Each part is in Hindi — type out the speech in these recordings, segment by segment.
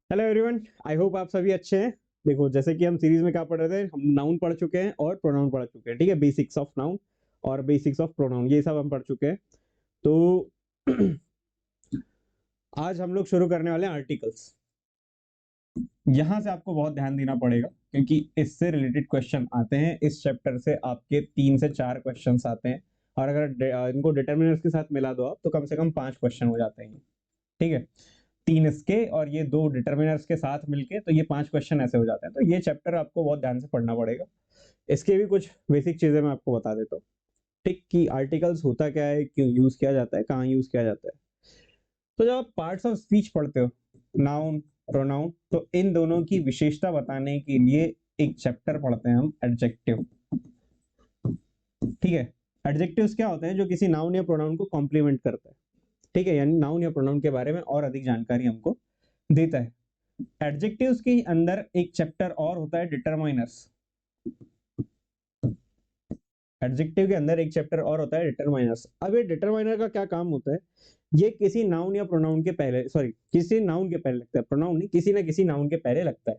हेलो एवरीवन, आई होप आप सभी अच्छे हैं। देखो, जैसे कि हम सीरीज में क्या पढ़ रहे थे, हम नाउन पढ़ चुके हैं और प्रोनाउन पढ़ चुके हैं। ठीक है, बेसिक्स ऑफ नाउन और बेसिक्स ऑफ प्रोनाउन, ये सब हम पढ़ चुके हैं। तो आज हम लोग शुरू करने वाले हैं आर्टिकल्स। यहाँ से आपको बहुत ध्यान देना पड़ेगा क्योंकि इससे रिलेटेड क्वेश्चन आते हैं। इस चैप्टर से आपके 3 से 4 क्वेश्चन आते हैं और अगर इनको डिटर्मिनर्स के साथ मिला दो आप तो कम से कम 5 क्वेश्चन हो जाते हैं। ठीक है, 3 इसके और ये 2 डिटर्मिनर्स के साथ मिलके, तो ये 5 क्वेश्चन ऐसे हो जाते हैं। तो ये चैप्टर आपको बहुत ध्यान से पढ़ना पड़ेगा। इसके भी कुछ बेसिक चीजें मैं आपको बता देता हूँ। ठीक, कि आर्टिकल्स होता क्या है, क्यों यूज किया जाता है, कहाँ यूज किया जाता है। तो जब आप पार्ट्स ऑफ स्पीच पढ़ते हो, नाउन, प्रोनाउन, तो इन दोनों की विशेषता बताने के लिए एक चैप्टर पढ़ते हैं हम, एडजेक्टिव। ठीक है, एडजेक्टिव्स क्या होते हैं? जो किसी नाउन या प्रोनाउन को कॉम्प्लीमेंट करता है। ठीक है, यानी नाउन या प्रोनाउन के बारे में और अधिक जानकारी हमको देता है। एडजेक्टिव्स के अंदर एक चैप्टर और होता है, डिटरमाइनर्स। एडजेक्टिव के अंदर एक चैप्टर और होता है, डिटरमाइनर्स। अब ये डिटरमाइनर का क्या काम होता है? ये किसी नाउन या प्रोनाउन के पहले, सॉरी, किसी नाउन के पहले लगता है, प्रोनाउन नहीं, किसी ना किसी नाउन के पहले लगता है।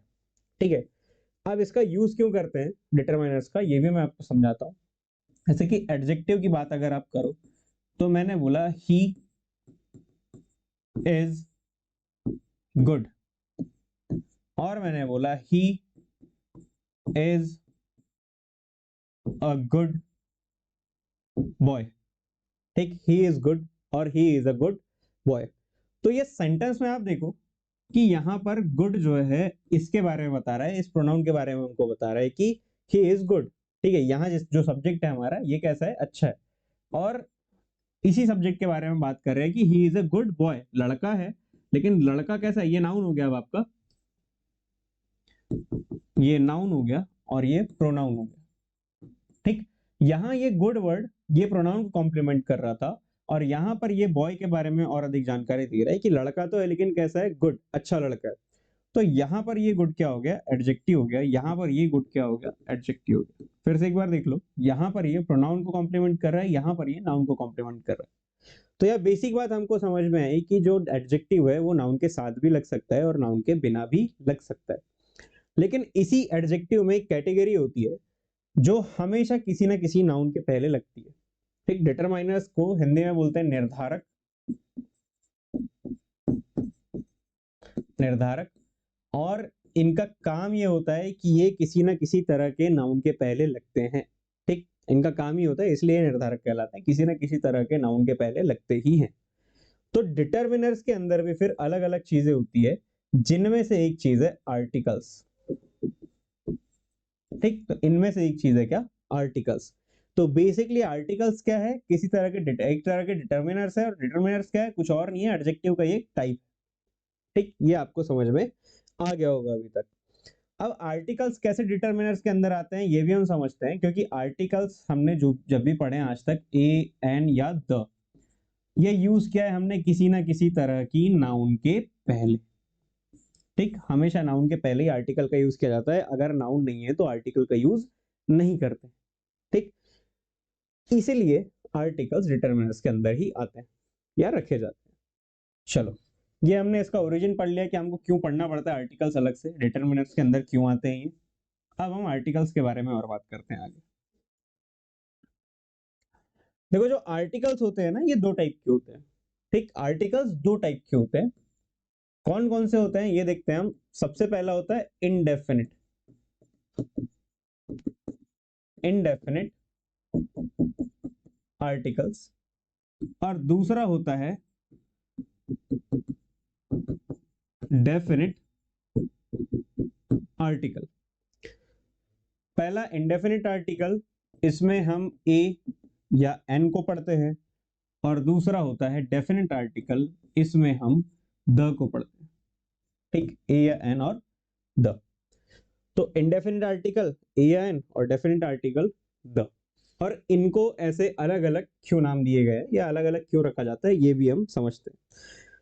ठीक है, अब इसका यूज क्यों करते हैं डिटरमाइनर्स का, ये भी मैं आपको समझाता हूँ। जैसे कि एडजेक्टिव की बात अगर आप करो, तो मैंने बोला ही इज गुड, और मैंने बोला he is a good boy. ठीक, ही इज गुड और he is a good boy. तो ये सेंटेंस में आप देखो कि यहाँ पर गुड जो है इसके बारे में बता रहा है, इस प्रोनाउन के बारे में हमको बता रहा है कि ही इज गुड। ठीक है, यहाँ जिस जो सब्जेक्ट है हमारा, ये कैसा है? अच्छा है। और इसी सब्जेक्ट के बारे में बात कर रहे हैं कि he is a good boy, लड़का है। लेकिन लड़का कैसा है? ये नाउन हो गया अब आपका, ये नाउन हो गया और ये प्रोनाउन हो गया। ठीक, यहाँ ये गुड वर्ड ये प्रोनाउन को कॉम्प्लीमेंट कर रहा था, और यहाँ पर ये बॉय के बारे में और अधिक जानकारी दे रहा है कि लड़का तो है लेकिन कैसा है? गुड, अच्छा लड़का है। तो यहाँ पर ये गुड क्या हो गया? एडजेक्टिव हो गया। यहाँ पर ये गुड क्या हो गया? एडजेक्टिव हो गया। फिर से एक बार देख लो, यहाँ पर ये प्रोनाउन को कॉम्प्लीमेंट कर रहा है, यहाँ पर ये नाउन को कॉम्प्लीमेंट कर रहा है। तो यह बेसिक बात हमको समझ में आई कि जो एडजेक्टिव है वो नाउन के साथ भी लग सकता है और नाउन के बिना भी लग सकता है। लेकिन इसी एडजेक्टिव में एक कैटेगरी होती है जो हमेशा किसी ना किसी नाउन के पहले लगती है। ठीक, डिटरमाइनर्स को हिंदी में बोलते हैं निर्धारक। निर्धारक। और इनका काम ये होता है कि ये किसी ना किसी तरह के नाउन के पहले लगते हैं। ठीक, इनका काम ही होता है, इसलिए निर्धारक कहलाते हैं, किसी ना किसी तरह के नाउन के पहले लगते ही हैं। तो डिटरमिनर्स के अंदर भी फिर अलग अलग चीजें होती है, जिनमें से एक चीज है आर्टिकल्स। ठीक, तो इनमें से एक चीज है क्या? आर्टिकल्स। तो बेसिकली आर्टिकल्स क्या है? किसी तरह के एक तरह के डिटरमिनर्स है, और डिटरमिनर्स क्या है? कुछ और नहीं है, एडजेक्टिव का ये टाइप। ठीक, ये आपको समझ में आ गया होगा अभी तक। अब आर्टिकल्स कैसे डिटरमिनर्स के अंदर आते हैं ये भी हम समझते हैं, क्योंकि आर्टिकल्स हमने जो जब भी पढ़े आज तक, ए, एन या द, ये यूज किया है हमने किसी ना किसी तरह की नाउन के पहले। ठीक, हमेशा नाउन के पहले ही आर्टिकल का यूज किया जाता है, अगर नाउन नहीं है तो आर्टिकल का यूज नहीं करते। ठीक, इसीलिए आर्टिकल्स डिटरमिनर्स के अंदर ही आते हैं या रखे जाते हैं। चलो, ये हमने इसका ओरिजिन पढ़ लिया कि हमको क्यों पढ़ना पड़ता है आर्टिकल्स अलग से, डिटरमिनर्स के अंदर क्यों आते हैं ये। अब हम आर्टिकल्स के बारे में और बात करते हैं आगे। देखो, जो आर्टिकल्स होते हैं ना, ये 2 टाइप के होते हैं। ठीक, आर्टिकल्स 2 टाइप के होते हैं। कौन कौन से होते हैं ये देखते हैं हम। सबसे पहला होता है इनडेफिनिट। Indefinite articles. और दूसरा होता है डेफिनिट आर्टिकल। पहला इंडेफिनिट आर्टिकल, इसमें हम ए या एन को पढ़ते हैं, और दूसरा होता है डेफिनेट आर्टिकल, इसमें हम द को पढ़ते हैं। ठीक, ए या एन और द। तो इंडेफिनिट आर्टिकल ए या एन और डेफिनेट आर्टिकल द। और इनको ऐसे अलग अलग क्यों नाम दिए गए हैं या अलग अलग क्यों रखा जाता है ये भी हम समझते हैं।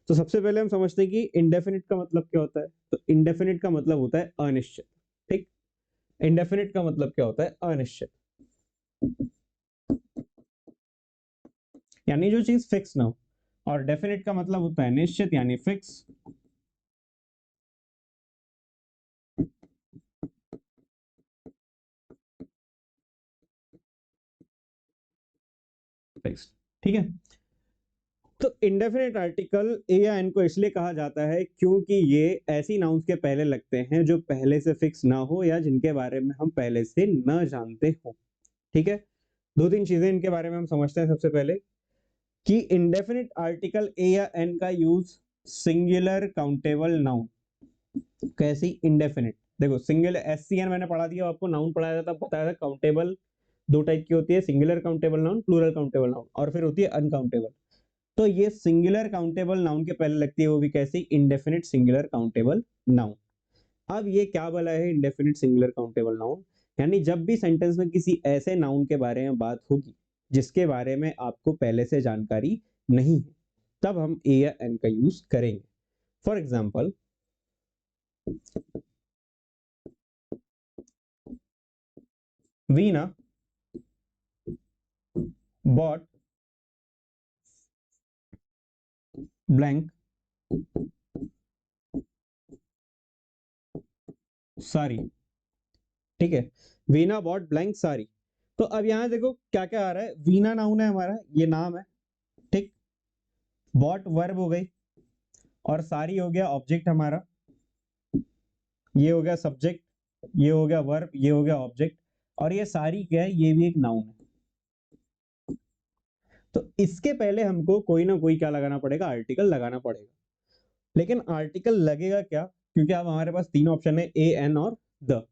तो सबसे पहले हम समझते हैं कि इंडेफिनिट का मतलब क्या होता है। तो इंडेफिनिट का मतलब होता है अनिश्चित। ठीक, इंडेफिनिट का मतलब क्या होता है? अनिश्चित, यानी जो चीज फिक्स ना हो। और डेफिनेट का मतलब होता है निश्चित यानी फिक्स। फिक्स्ड। ठीक है, तो इंडेफिनिट आर्टिकल ए या एन को इसलिए कहा जाता है क्योंकि ये ऐसी नाउन्स के पहले लगते हैं जो पहले से फिक्स ना हो या जिनके बारे में हम पहले से न जानते हो। ठीक है, दो तीन चीजें इनके बारे में हम समझते हैं। सबसे पहले कि इंडेफिनिट आर्टिकल ए या एन का यूज सिंगुलर काउंटेबल नाउन। कैसी? इंडेफिनिट। देखो सिंगुलर एससीएन मैंने पढ़ा दिया आपको, नाउन पढ़ाया था, तब बताया था काउंटेबल दो टाइप की होती है, singular countable noun, plural countable noun, और फिर होती है अनकाउंटेबल। तो ये सिंगुलर काउंटेबल नाउन के पहले लगती है, वो भी कैसी? Indefinite singular countable noun. अब ये क्या बोला है इंडेफिनिट सिंगुलर काउंटेबल नाउन? यानी जब भी सेंटेंस में किसी ऐसे नाउन के बारे में बात होगी जिसके बारे में आपको पहले से जानकारी नहीं है, तब हम ए या एन का यूज करेंगे। For example, Veena bought blank सारी। ठीक है, वीना बॉट ब्लैंक सारी। तो अब यहां देखो क्या क्या आ रहा है। वीना नाउन है हमारा, ये नाम है। ठीक, बॉट वर्ब हो गई, और सारी हो गया ऑब्जेक्ट हमारा। ये हो गया सब्जेक्ट, ये हो गया वर्ब, ये हो गया ऑब्जेक्ट, और ये सारी क्या है? ये भी एक नाउन है। तो इसके पहले हमको कोई ना कोई क्या लगाना पड़ेगा? आर्टिकल लगाना पड़ेगा। लेकिन आर्टिकल लगेगा क्या? क्योंकि अब हमारे पास तीन ऑप्शन है, ए, एन और द।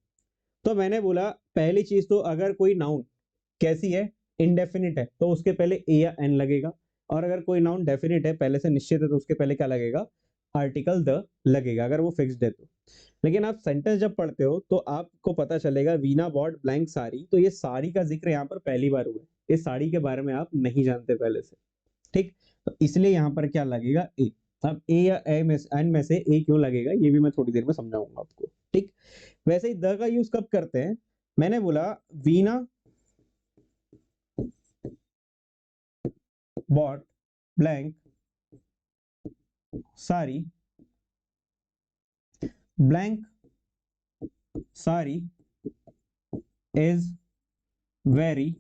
तो मैंने बोला पहली चीज तो अगर कोई नाउन कैसी है? इंडेफिनिट है, तो उसके पहले ए या एन लगेगा। और अगर कोई नाउन डेफिनिट है, पहले से निश्चित है, तो उसके पहले क्या लगेगा? आर्टिकल द लगेगा, अगर वो फिक्स्ड है तो। लेकिन आप सेंटेंस जब पढ़ते हो तो आपको पता चलेगा वीना बॉट ब्लैंक साड़ी, तो ये साड़ी का जिक्र यहाँ पर पहली बार हुआ है। इस साड़ी के बारे में आप नहीं जानते पहले से। ठीक, तो इसलिए यहाँ पर क्या लगेगा? ए। अब ए या एन में से ए क्यों लगेगा ये भी मैं थोड़ी देर में समझाऊंगा आपको। ठीक, वैसे ही द का यूज कब करते हैं? मैंने बोला Veena bought blank sari, blank sari is very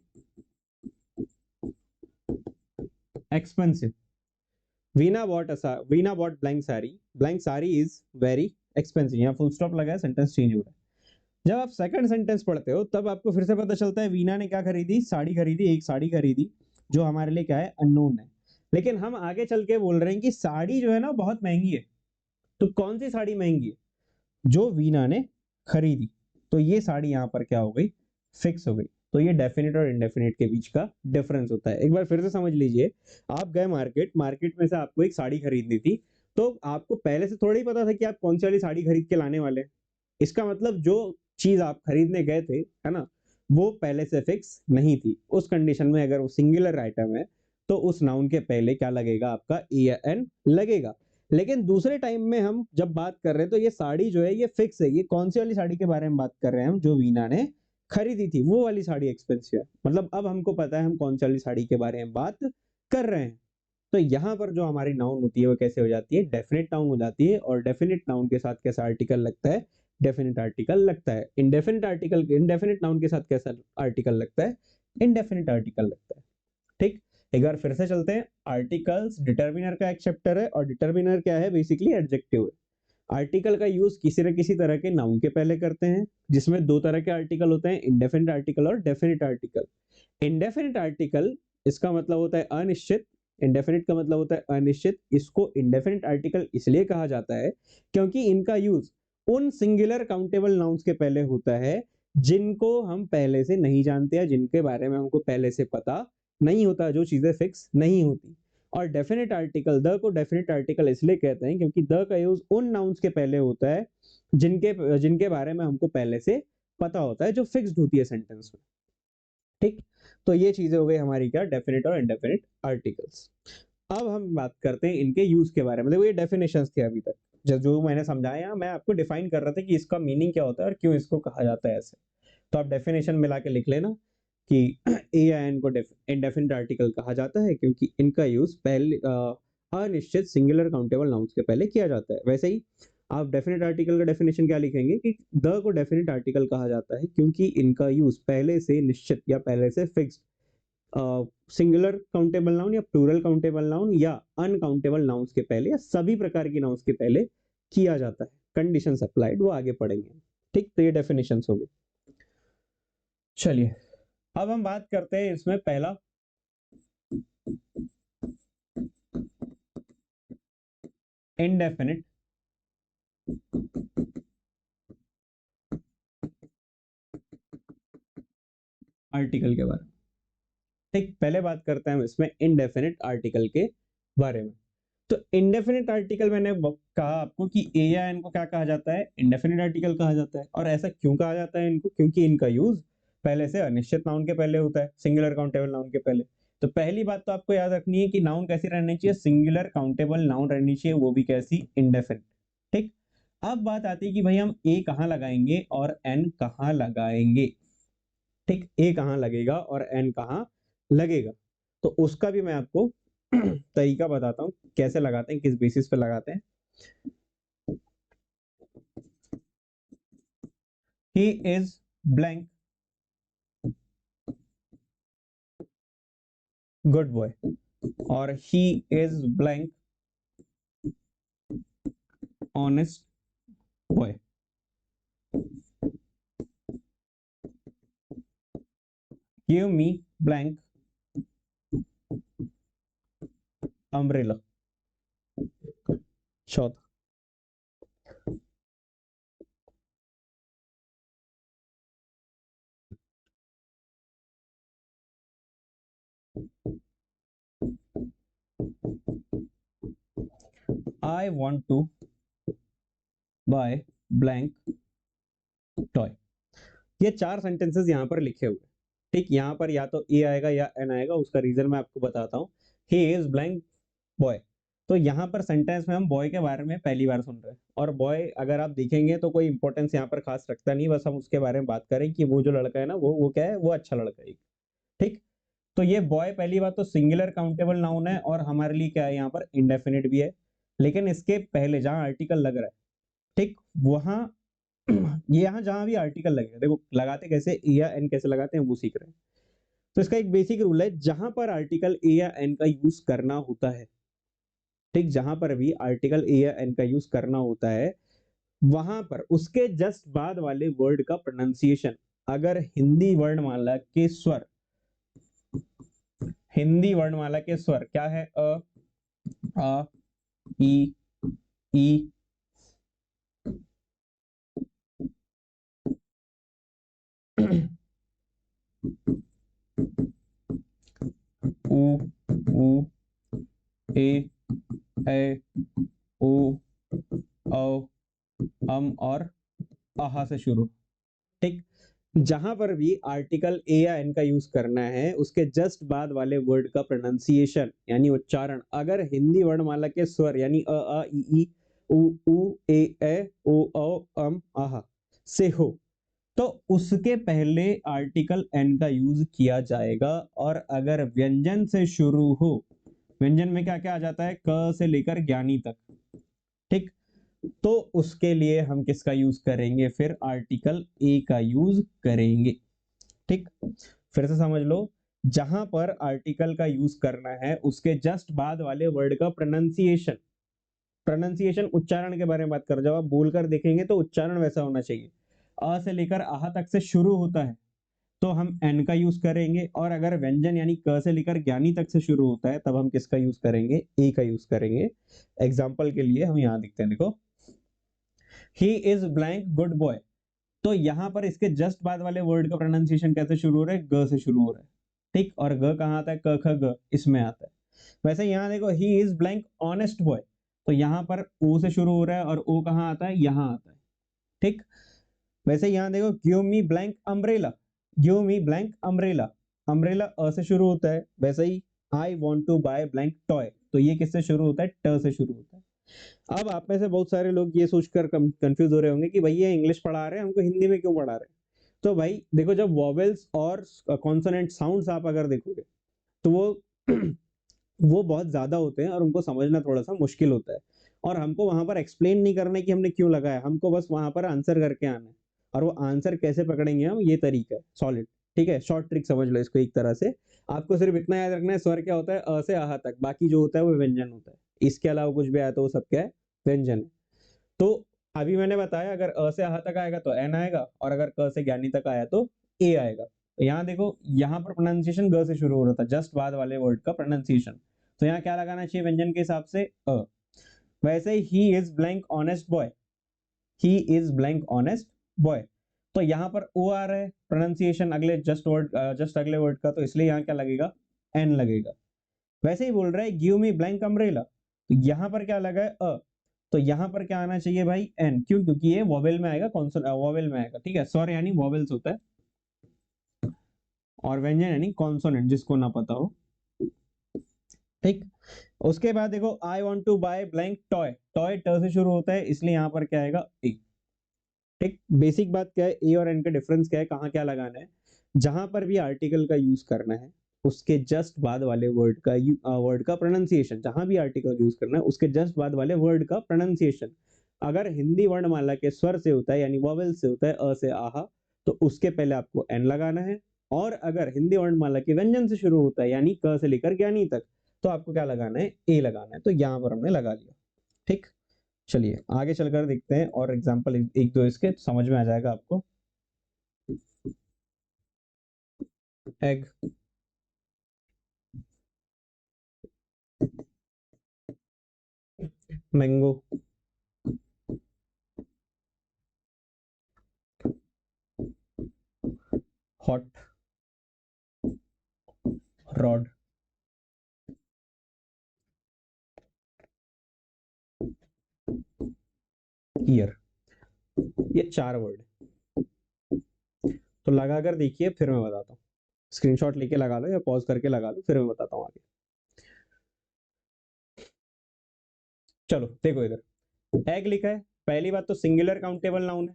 expensive. Veena bought blank sari is very expensive. यहाँ फुल स्टॉप लगा है, सेंटेंस चेंज हो रहा है। जब आप सेकंड सेंटेंस पढ़ते हो तब आपको फिर से पता चलता है वीना ने क्या खरीदी? साड़ी खरीदी, एक साड़ी खरीदी, जो हमारे लिए क्या है? अननोन है। लेकिन हम आगे चल के बोल रहे हैं कि साड़ी जो है ना बहुत महंगी है। तो कौन सी साड़ी महंगी है? जो वीना ने खरीदी। तो ये साड़ी यहाँ पर क्या हो गई? फिक्स हो गई। तो ये डेफिनेट और इनडेफिनेट के बीच का डिफरेंस होता है। एक बार फिर से समझ लीजिए, आप गए मार्केट में से आपको एक साड़ी खरीदनी थी, तो आपको पहले से थोड़ा ही पता था कि आप कौन सी वाली साड़ी खरीद के लाने वाले हैं। इसका मतलब जो चीज आप खरीदने गए थे, है ना, वो पहले से फिक्स नहीं थी। उस कंडीशन में अगर वो सिंगुलर आइटम है तो उस नाउन के पहले क्या लगेगा? आपका ए या एन लगेगा। लेकिन दूसरे टाइम में हम जब बात कर रहे हैं तो ये साड़ी जो है ये फिक्स है। ये कौन सी वाली साड़ी के बारे में बात कर रहे हैं हम? जो वीना ने खरीदी थी, वो वाली साड़ी एक्सपेंसिव है। मतलब अब हमको पता है हम कौन सी वाली साड़ी के बारे में बात कर रहे हैं। तो यहाँ पर जो हमारी नाउन होती है वो कैसे हो जाती है? डेफिनेट नाउन हो जाती है। और डेफिनेट नाउन के साथ कैसा आर्टिकल लगता है? डेफिनेट आर्टिकल लगता है। इंडेफिनेट नाउन के साथ कैसा आर्टिकल लगता है? इंडेफिनेट आर्टिकल लगता है। ठीक, एक बार फिर से चलते हैं। आर्टिकल्स डिटर्मिनर का एक चैप्टर है, और डिटर्मिनर क्या है? बेसिकली एडजेक्टिव है। आर्टिकल का यूज किसी न किसी तरह के नाउन के पहले करते हैं, जिसमें दो तरह के आर्टिकल होते हैं, इंडेफिनिट आर्टिकल और डेफिनिट आर्टिकल। इंडेफिनिट आर्टिकल, इसका मतलब होता है अनिश्चित। इंडेफिनिट का मतलब होता है अनिश्चित। इसको इंडेफिनिट आर्टिकल इसलिए कहा जाता है क्योंकि इनका यूज उन सिंगुलर काउंटेबल नाउन्स के पहले होता है जिनको हम पहले से नहीं जानते या जिनके बारे में हमको पहले से पता नहीं होता, जो चीजें फिक्स नहीं होती। और डेफिनेट आर्टिकल, द को डेफिनेट आर्टिकल इसलिए कहते हैं क्योंकि द का यूज उन नाउन्स के पहले होता है जिनके जिनके बारे में हमको पहले से पता होता है, जो फिक्स्ड होती है सेंटेंस में। ठीक, तो ये चीजें हो गई हमारी क्या? डेफिनेट और इनडेफिनेट आर्टिकल्स। अब हम बात करते हैं इनके यूज के बारे में। देखो ये डेफिनेशंस थे अभी तक, जो मैंने समझाया, मैं आपको डिफाइन कर रहा था कि इसका मीनिंग क्या होता है और क्यों इसको कहा जाता है ऐसे। तो आप डेफिनेशन मिला के लिख लेना कि ए या एन को इंडेफिनिट आर्टिकल कहा जाता है क्योंकि इनका यूज पहले अनिश्चित सिंगुलर काउंटेबल नाउन्स के पहले किया जाता है। वैसे ही आप डेफिनेट आर्टिकल का डेफिनेशन क्या लिखेंगे कि द को डेफिनेट आर्टिकल कहा जाता है क्योंकि इनका यूज पहले से निश्चित या पहले से फिक्स्ड सिंगुलर काउंटेबल नाउन या प्लूरल काउंटेबल नाउन या अनकाउंटेबल नाउन्स के पहले या सभी प्रकार की नाउन्स के पहले किया जाता है। कंडीशंस अप्लाइड वो आगे पढ़ेंगे। ठीक, तो ये डेफिनेशंस हो गए। चलिए अब हम बात करते हैं इसमें पहला इंडेफिनिट आर्टिकल के बारे में। ठीक, पहले बात करते हैं हम इसमें इंडेफिनिट आर्टिकल के बारे में। तो इंडेफिनिट आर्टिकल मैंने कहा आपको कि ए या एन को क्या कहा जाता है, इंडेफिनिट आर्टिकल कहा जाता है। और ऐसा क्यों कहा जाता है इनको, क्योंकि इनका यूज पहले से अनिश्चित नाउन के पहले होता है, सिंगुलर काउंटेबल नाउन के पहले। तो पहली बात तो आपको याद रखनी है कि नाउन कैसी रहनी चाहिए, सिंगुलर काउंटेबल नाउन रहनी चाहिए, वो भी कैसी, इंडेफिनिट। ठीक, अब बात आती है कि भाई हम ए कहाँ लगाएंगे और एन कहाँ लगाएंगे। ठीक, ए कहाँ लगेगा और एन कहाँ लगेगा, तो उसका भी मैं आपको तरीका बताता हूँ कैसे लगाते हैं, किस बेसिस पे लगाते हैं। He is blank good boy और he is blank honest boy. Give me blank umbrella. चौथा, I want to buy blank toy। ये चार सेंटेंसेस यहाँ पर लिखे हुए। ठीक, यहाँ पर या तो ए आएगा या एन आएगा, उसका रीजन मैं आपको बताता हूँ। ही इज ब्लैंक बॉय, तो यहाँ पर सेंटेंस में हम बॉय के बारे में पहली बार सुन रहे हैं। और बॉय अगर आप देखेंगे तो कोई इंपॉर्टेंस यहाँ पर खास रखता नहीं, बस हम उसके बारे में बात करें कि वो जो लड़का है ना वो क्या है, वो अच्छा लड़का है। ठीक, तो ये बॉय पहली बात तो सिंगुलर काउंटेबल नाउन है और हमारे लिए क्या है यहाँ पर, इंडेफिनिट भी है। लेकिन इसके पहले जहां आर्टिकल लग रहा है, ठीक, वहां ये यहाँ जहां भी आर्टिकल लगेगा, देखो लगाते कैसे, ए या एन कैसे लगाते हैं वो सीख रहे हैं। तो इसका एक बेसिक रूल है, जहां पर आर्टिकल ए या एन का यूज करना होता है, ठीक, जहां पर भी आर्टिकल ए या एन का यूज करना होता है, वहां पर उसके जस्ट बाद वाले वर्ड का प्रोनाउंसिएशन अगर हिंदी वर्णमाला के स्वर, हिंदी वर्णमाला के स्वर क्या है, आ ई ई उ ऊ ए ओ औ और आहा से शुरू। ठीक, जहां पर भी आर्टिकल ए या एन का यूज करना है, उसके जस्ट बाद वाले वर्ड का प्रोनाउंसिएशन यानी उच्चारण अगर हिंदी वर्णमाला के स्वर यानी अ ई उ ए ओ आहा से हो, तो उसके पहले आर्टिकल एन का यूज किया जाएगा। और अगर व्यंजन से शुरू हो, व्यंजन में क्या क्या आ जाता है, क से लेकर ज्ञानी तक, ठीक, तो उसके लिए हम किसका यूज करेंगे, फिर आर्टिकल ए का यूज करेंगे। ठीक, फिर से समझ लो, जहां पर आर्टिकल का यूज करना है उसके जस्ट बाद वाले वर्ड का प्रोनाउंसिएशन, प्रोनाउंसिएशन उच्चारण के बारे में बात कर, जब आप बोलकर देखेंगे तो उच्चारण वैसा होना चाहिए, अ से लेकर आह तक से शुरू होता है तो हम एन का यूज करेंगे, और अगर व्यंजन यानी क से लेकर ज्ञानी तक से शुरू होता है तब हम किसका यूज करेंगे, ए का यूज करेंगे। एग्जाम्पल के लिए हम यहां देखते हैं, देखो ही इज ब्लैंक गुड बॉय, तो यहां पर इसके जस्ट बाद वाले वर्ड का प्रोनाउंसिएशन कैसे शुरू हो रहा है, ग से शुरू हो रहा है। ठीक, और ग कहाँ आता है, क ख ग इसमें आता है। वैसे यहाँ देखो ही इज ब्लैंक ऑनेस्ट बॉय, तो यहाँ पर ओ से शुरू हो रहा है और ओ कहाँ आता है, यहाँ आता है। ठीक, वैसे यहाँ देखो give me blank umbrella, give me blank umbrella, umbrella अ से शुरू होता है। वैसे ही I want to buy blank toy, तो ये किससे शुरू होता है, ट से शुरू होता है। अब आप में से बहुत सारे लोग ये सोचकर कंफ्यूज हो रहे होंगे कि भैया इंग्लिश पढ़ा रहे हैं हमको, हिंदी में क्यों पढ़ा रहे हैं। तो भाई देखो, जब वॉवेल्स और कॉन्सोनेंट साउंड्स आप अगर देखोगे तो वो वो बहुत ज्यादा होते हैं और उनको समझना थोड़ा सा मुश्किल होता है। और हमको वहां पर एक्सप्लेन नहीं करना है कि हमने क्यों लगाया, हमको बस वहां पर आंसर करके आना है। और वो आंसर कैसे पकड़ेंगे हम, ये तरीका है सॉलिड। ठीक है, शॉर्ट ट्रिक समझ लो इसको एक तरह से। आपको सिर्फ इतना याद रखना है, स्वर क्या होता है, अ से आहा तक, बाकी जो होता है वो व्यंजन होता है। इसके अलावा कुछ भी आया तो वो सब क्या है, व्यंजन है। तो अभी मैंने बताया अगर अ से आहा तक आएगा तो एन आएगा, और अगर क से ज्ञानी तक आया तो ए आएगा। तो यहाँ देखो, यहाँ पर प्रोनाउंसिएशन ग से शुरू हो रहा था, जस्ट बाद वाले वर्ड का प्रोनाउंसिएशन। तो यहाँ क्या लगाना चाहिए व्यंजन के हिसाब से, अ। वैसे ही is blank honest boy, he is blank honest boy. तो यहाँ पर ओ आ रहा है प्रोनाउंसिएशन अगले जस्ट अगले वर्ड का, तो इसलिए यहाँ क्या लगेगा, एन लगेगा। वैसे ही बोल रहा है गिव मी ब्लैंक अम्ब्रेला, तो यहाँ पर क्या लगा है, अ। तो यहाँ पर क्या आना चाहिए भाई, एन। क्यों? क्योंकि ये वॉवेल में आएगा, वॉवेल में आएगा, ठीक है। स्वर यानी वॉवेल्स होता है, और व्यंजन यानी कॉन्सोनेंट, जिसको ना पता हो, ठीक। उसके बाद देखो, I want to buy blank toy, toy ट से शुरू होता है, इसलिए यहाँ पर क्या आएगा, ए। ठीक, बेसिक बात क्या है, ए और एन का डिफरेंस क्या है, कहाँ क्या लगाना है। जहां पर भी आर्टिकल का यूज करना है, उसके जस्ट बाद वाले वर्ड का प्रोनाउंसिएशन, जहां भी आर्टिकल यूज करना है उसके जस्ट बाद वाले वर्ड का प्रोनाउंसिएशन अगर हिंदी वर्णमाला के स्वर से होता है यानी वॉवेल से होता है, अ से आहा, तो उसके पहले आपको एन लगाना है। और अगर हिंदी वर्णमाला के व्यंजन से शुरू होता है यानी क से लेकर ज्ञानी तक, तो आपको क्या लगाना है, ए लगाना है। तो यहाँ पर हमने लगा लिया, ठीक। चलिए आगे चलकर देखते हैं और एग्जाम्पल एक दो इसके, तो समझ में आ जाएगा आपको। Egg, mango, hot, rod, year. ये 4 वर्ड, तो लगा कर देखिए फिर मैं बताता हूँ। स्क्रीनशॉट लेके लगा लो या पॉज करके लगा लो, फिर मैं बताता हूँ आगे। चलो देखो इधर, एग लिखा है। पहली बात तो सिंगुलर काउंटेबल नाउन है,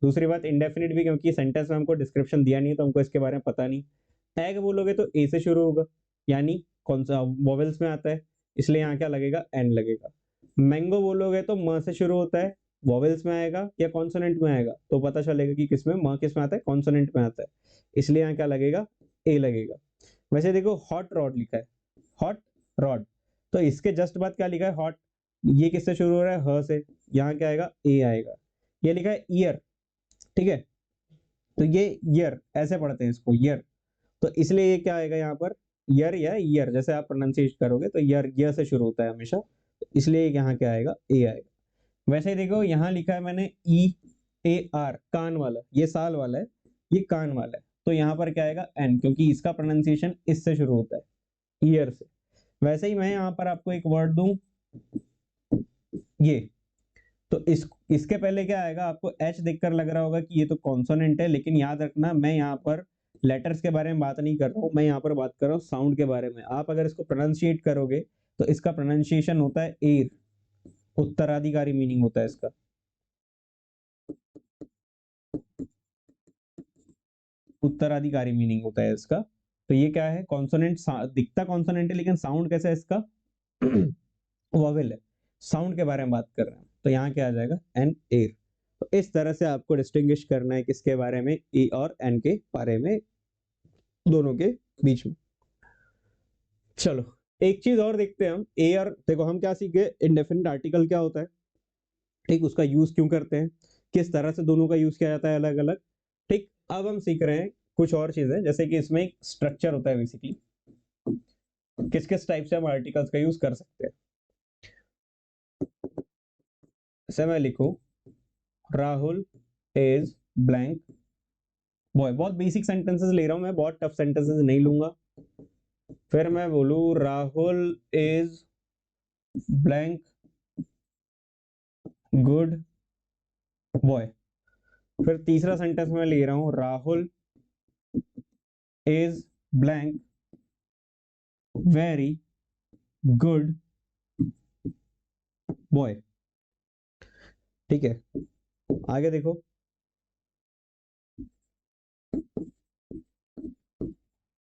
दूसरी बात इंडेफिनिट भी, क्योंकि सेंटेंस में हमको डिस्क्रिप्शन दिया नहीं है तो हमको इसके बारे में पता नहीं। एग बोलोगे तो ए से शुरू होगा, यानी कौन सा वॉवेल्स में आता है, इसलिए यहाँ क्या लगेगा, एन लगेगा। मैंगो बोलोगे तो म से शुरू होता है, वॉवेल्स में आएगा या कॉन्सोनेंट में आएगा, तो पता चलेगा कि किसमें, म किस में आता है, कॉन्सोनेंट में आता है, इसलिए यहाँ क्या लगेगा, ए लगेगा। वैसे देखो हॉट रॉड लिखा है, हॉट रॉड, तो इसके जस्ट बाद क्या लिखा है, हॉट। ये किससे शुरू हो रहा है, ह से, यहाँ क्या आएगा, ए आएगा। ये लिखा है ईयर, ठीक है, तो ये ईयर ऐसे पढ़ते हैं इसको, ईयर। तो इसलिए ये क्या आएगा यहाँ पर, ईयर या ईयर, जैसे आप प्रोनाउंसिएट करोगे तो ईयर ईयर से शुरू होता है हमेशा, तो इसलिए यहाँ क्या आएगा, ए आएगा। वैसे ही देखो यहाँ लिखा है मैंने ई ए आर, कान वाला, ये साल वाला है, ये कान वाला है, तो यहाँ पर क्या आएगा, एन, क्योंकि इसका प्रोनाउंसिएशन इससे शुरू होता है, ईयर से। वैसे ही मैं यहाँ पर आपको एक वर्ड दूं, ये, तो इसके पहले क्या आएगा, आपको एच देखकर लग रहा होगा कि ये तो कॉन्सोनेंट है, लेकिन याद रखना मैं यहाँ पर लेटर्स के बारे में बात नहीं कर रहा हूँ, मैं यहाँ पर बात कर रहा हूँ साउंड के बारे में। आप अगर इसको प्रोनाउंशिएट करोगे तो इसका प्रोनाउंसिएशन होता है एयर, उत्तराधिकारी मीनिंग होता है इसका, उत्तराधिकारी मीनिंग होता है इसका। तो ये क्या है, कॉन्सोनेंट, दिखता कॉन्सोनेंट है लेकिन साउंड कैसा है इसका, वॉवेल है। साउंड के बारे में बात कर रहे हैं, तो यहाँ क्या आ जाएगा, एन, एयर। तो इस तरह से आपको डिस्टिंग्विश करना है किसके बारे में, ए और एन के बारे में, दोनों के बीच में। चलो एक चीज और देखते हैं हम, ए और, देखो हम क्या सीखे, इंडेफिनिट आर्टिकल क्या होता है, ठीक, उसका यूज क्यों करते हैं, किस तरह से दोनों का यूज किया जाता है अलग अलग, ठीक। अब हम सीख रहे हैं कुछ और चीजें, जैसे कि इसमें एक स्ट्रक्चर होता है बेसिकली, किस किस टाइप से हम आर्टिकल्स का यूज कर सकते हैं। जैसे मैं लिखूं, राहुल इज ब्लैंक बॉय, बहुत बेसिक सेंटेंसेस ले रहा हूं मैं, बहुत टफ सेंटेंसेस नहीं लूंगा। फिर मैं बोलूं Rahul is blank good boy. फिर तीसरा सेंटेंस में ले रहा हूं, Rahul is blank very good boy, ठीक है। आगे देखो,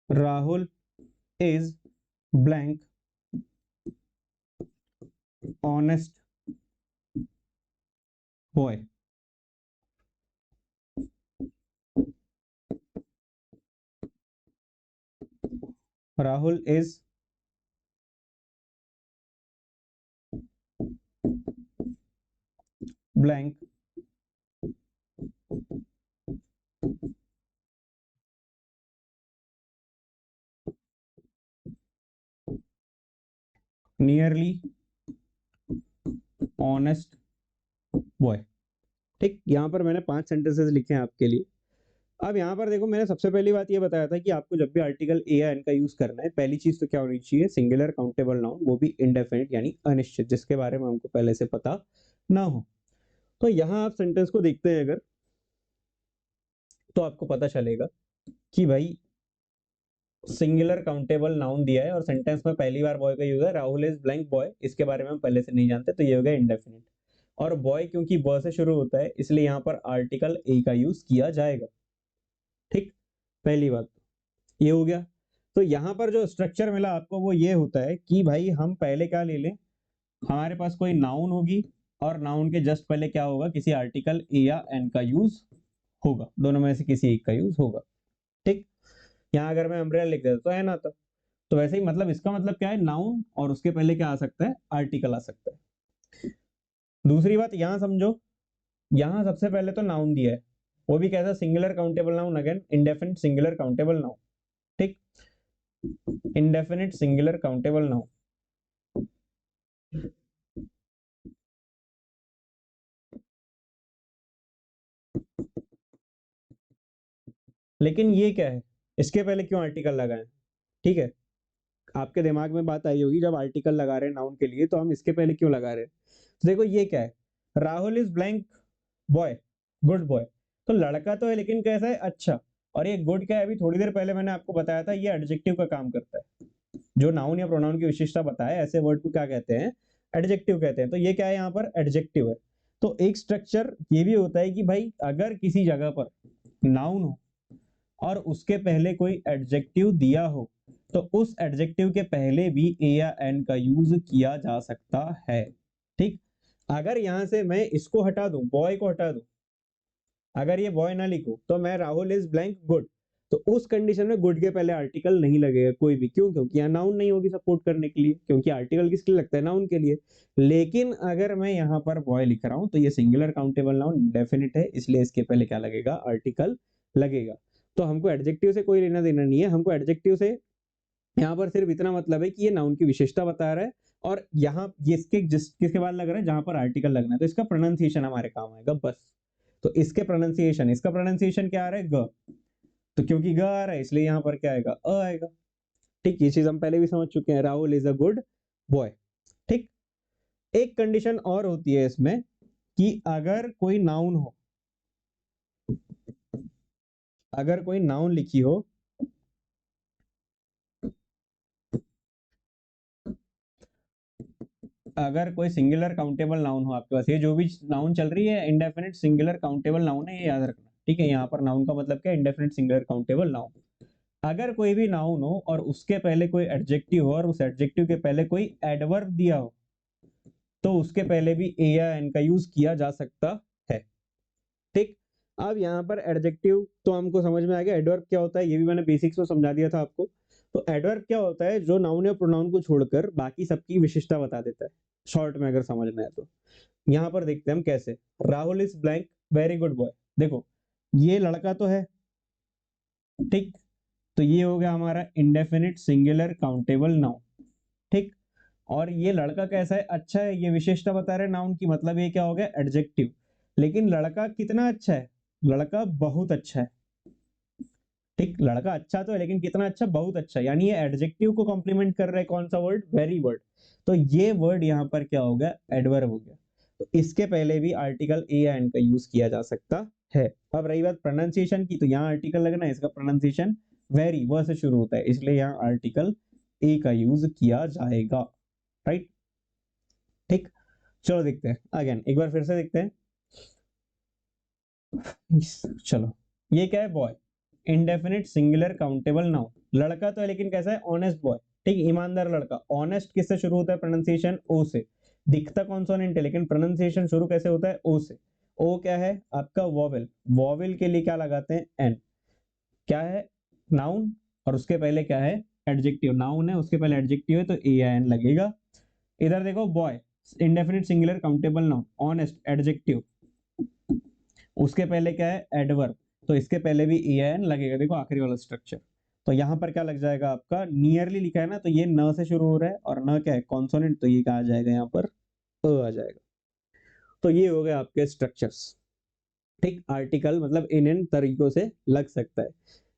Rahul is blank honest boy. Rahul is blank nearly honest boy. ठीक, यहाँ पर मैंने 5 सेंटेंसेस लिखे हैं आपके लिए। अब यहाँ पर देखो, मैंने सबसे पहली बात ये बताया था कि आपको जब भी आर्टिकल ए या एन का यूज करना है, पहली चीज तो क्या होनी चाहिए, सिंगुलर काउंटेबल नाउन, वो भी इंडेफिनिट यानी अनिश्चित, जिसके बारे में हमको पहले से पता ना हो। तो यहाँ आप सेंटेंस को देखते हैं अगर, तो आपको पता चलेगा कि भाई सिंगुलर काउंटेबल नाउन दिया है और सेंटेंस में पहली बार बॉय का यूज है, राहुल इज ब्लैंक बॉय, इसके बारे में हम पहले से नहीं जानते, तो ये हो गया इंडेफिनिट। और बॉय क्योंकि ब से शुरू होता है, इसलिए यहाँ पर आर्टिकल ए का यूज किया जाएगा। ठीक, पहली बात ये हो गया। तो यहाँ पर जो स्ट्रक्चर मिला आपको वो ये होता है कि भाई हम पहले क्या ले लें, हमारे पास कोई नाउन होगी और नाउन के जस्ट पहले क्या होगा, किसी आर्टिकल ए या एन का यूज होगा, दोनों में से किसी एक का यूज होगा। ठीक, यहाँ अगर मैं अम्ब्रेला लिख देता तो एन आता, तो वैसे ही मतलब इसका मतलब क्या है, नाउन और उसके पहले क्या आ सकता है, आर्टिकल आ सकता है। दूसरी बात यहाँ समझो, यहाँ सबसे पहले तो नाउन दिया है, वो भी कैसा, singular countable noun, again indefinite singular countable noun. ठीक, इंडेफिनिट सिंगुलर काउंटेबल नाउन। लेकिन ये क्या है, इसके पहले क्यों आर्टिकल लगाएं। ठीक है, आपके दिमाग में बात आई होगी, जब आर्टिकल लगा रहे हैं नाउन के लिए तो हम इसके पहले क्यों लगा रहे हैं। तो देखो ये क्या है, Rahul is blank boy, good boy, तो लड़का तो है लेकिन कैसा है, अच्छा। और ये गुड क्या है, अभी थोड़ी देर पहले मैंने आपको बताया था, ये एडजेक्टिव का काम करता है। जो नाउन या प्रोनाउन की विशेषता बताए, ऐसे वर्ड को क्या कहते हैं, एडजेक्टिव कहते हैं। तो ये क्या है, यहाँ पर एडजेक्टिव है। तो एक स्ट्रक्चर ये भी होता है कि भाई अगर किसी जगह पर नाउन हो और उसके पहले कोई एडजेक्टिव दिया हो, तो उस एडजेक्टिव के पहले भी ए या एन का यूज किया जा सकता है। ठीक, अगर यहां से मैं इसको हटा दूं, बॉय को हटा दूं, अगर ये बॉय ना लिखूं तो मैं राहुल इज ब्लैंक गुड, तो उस कंडीशन में गुड के पहले आर्टिकल नहीं लगेगा कोई भी, क्यों, क्योंकि यहाँ नाउन नहीं होगी सपोर्ट करने के लिए, क्योंकि आर्टिकल किसके लिए लगता है, नाउन के लिए। लेकिन अगर मैं यहाँ पर बॉय लिख रहा हूं तो ये सिंगुलर काउंटेबल नाउन डेफिनिट है, इसलिए इसके पहले क्या लगेगा, आर्टिकल लगेगा। तो हमको एडजेक्टिव से कोई लेना देना नहीं है, हमको एडजेक्टिव से यहाँ पर सिर्फ इतना मतलब है कि ये नाउन की विशेषता बता रहा है, और यहाँ ये इसके किसके बाद लग रहा है, जहां पर आर्टिकल लगना है, तो इसका प्रोनाउंसिएशन हमारे काम आएगा बस। तो इसके प्रोनाउंसिएशन, इसका प्रोनाउंसिएशन क्या आ रहा है, ग, तो क्योंकि ग आ रहा है इसलिए यहाँ पर क्या आएगा, अ आएगा। ठीक, ये चीज हम पहले भी समझ चुके हैं, Rahul is a good boy. ठीक, एक कंडीशन और होती है इसमें कि अगर कोई नाउन हो, अगर कोई नाउन लिखी हो, अगर कोई सिंगुलर काउंटेबल नाउन हो आपके पास, ये जो भी नाउन चल रही है इंडेफिनिट सिंगुलर काउंटेबल नाउन है, ये याद रखना। ठीक है, यहाँ पर नाउन का मतलब क्या है, इंडेफिनिट सिंगुलर काउंटेबल नाउन। अगर कोई भी नाउन हो और उसके पहले कोई एडजेक्टिव हो और उस एडजेक्टिव के पहले कोई एडवर्ब दिया हो, तो उसके पहले भी ए या एन का यूज किया जा सकता है। ठीक, अब यहाँ पर एडजेक्टिव तो हमको समझ में आ गया, एडवर्ब क्या होता है ये भी मैंने बेसिक्स में समझा दिया था आपको। तो एडवर्ब क्या होता है, जो नाउन या प्रोनाउन को छोड़कर बाकी सबकी विशेषता बता देता है, शॉर्ट में अगर समझना है तो। यहाँ पर देखते हैं हम कैसे, Rahul is blank very good boy. देखो ये लड़का तो है, ठीक, तो ये हो गया हमारा इंडेफिनिट सिंगुलर काउंटेबल नाउन। ठीक, और ये लड़का कैसा है, अच्छा है, ये विशेषता बता रहे नाउन की, मतलब ये क्या हो गया, एडजेक्टिव। लेकिन लड़का कितना अच्छा है, लड़का बहुत अच्छा है। ठीक, लड़का अच्छा तो है लेकिन कितना अच्छा, बहुत अच्छा, यानी ये एडजेक्टिव को कॉम्प्लीमेंट कर रहा है, कौन सा वर्ड, वेरी वर्ड। तो ये वर्ड यहाँ पर क्या हो गया, एडवर्ब हो गया। तो इसके पहले भी आर्टिकल ए या एन का यूज किया जा सकता है। अब रही बात प्रोनाउंसिएशन की, तो यहाँ आर्टिकल लगना है, इसका प्रोनाउंसिएशन वेरी व से शुरू होता है, इसलिए यहाँ आर्टिकल ए का यूज किया जाएगा। राइट, ठीक, चलो देखते हैं अगेन, एक बार फिर से देखते हैं। चलो, ये क्या है, boy, indefinite singular countable noun, लड़का तो है लेकिन कैसा है, ऑनेस्ट बॉय। ठीक, ईमानदार लड़का, ऑनेस्ट किससे शुरू होता है, प्रोनाउंसिएशन ओ से। दिखता कॉन्सोनेंट है लेकिन प्रोनाउंसिएशन शुरू कैसे होता है, ओ से। ओ क्या है आपका, वॉवेल, वॉवेल के लिए क्या लगाते हैं, एन। क्या है, नाउन और उसके पहले क्या है, एडजेक्टिव, नाउन है उसके पहले एडजेक्टिव है तो ए या एन लगेगा। इधर देखो boy, indefinite singular countable noun, honest adjective, उसके पहले क्या है एडवर्ब, तो इसके पहले भी ए या एन लगेगा। देखो आखिरी वाला स्ट्रक्चर, तो यहाँ पर क्या लग जाएगा आपका, नियरली लिखा है ना, तो ये न से शुरू हो रहा है और न क्या है कॉन्सोनेंट, तो ये क्या आ जाएगा यहाँ पर आ जाएगा। तो ये हो गए आपके स्ट्रक्चर्स। ठीक, आर्टिकल मतलब इन तरीकों से लग सकता है।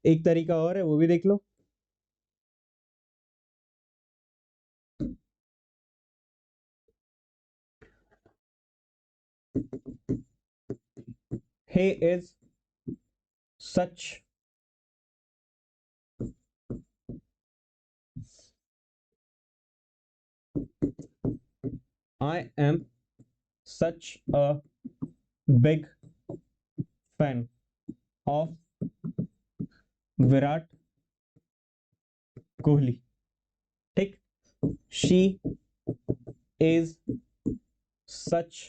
एक तरीका और है, वो भी देख लो। he is such I am such a big fan of Virat Kohli. ठीक, she is such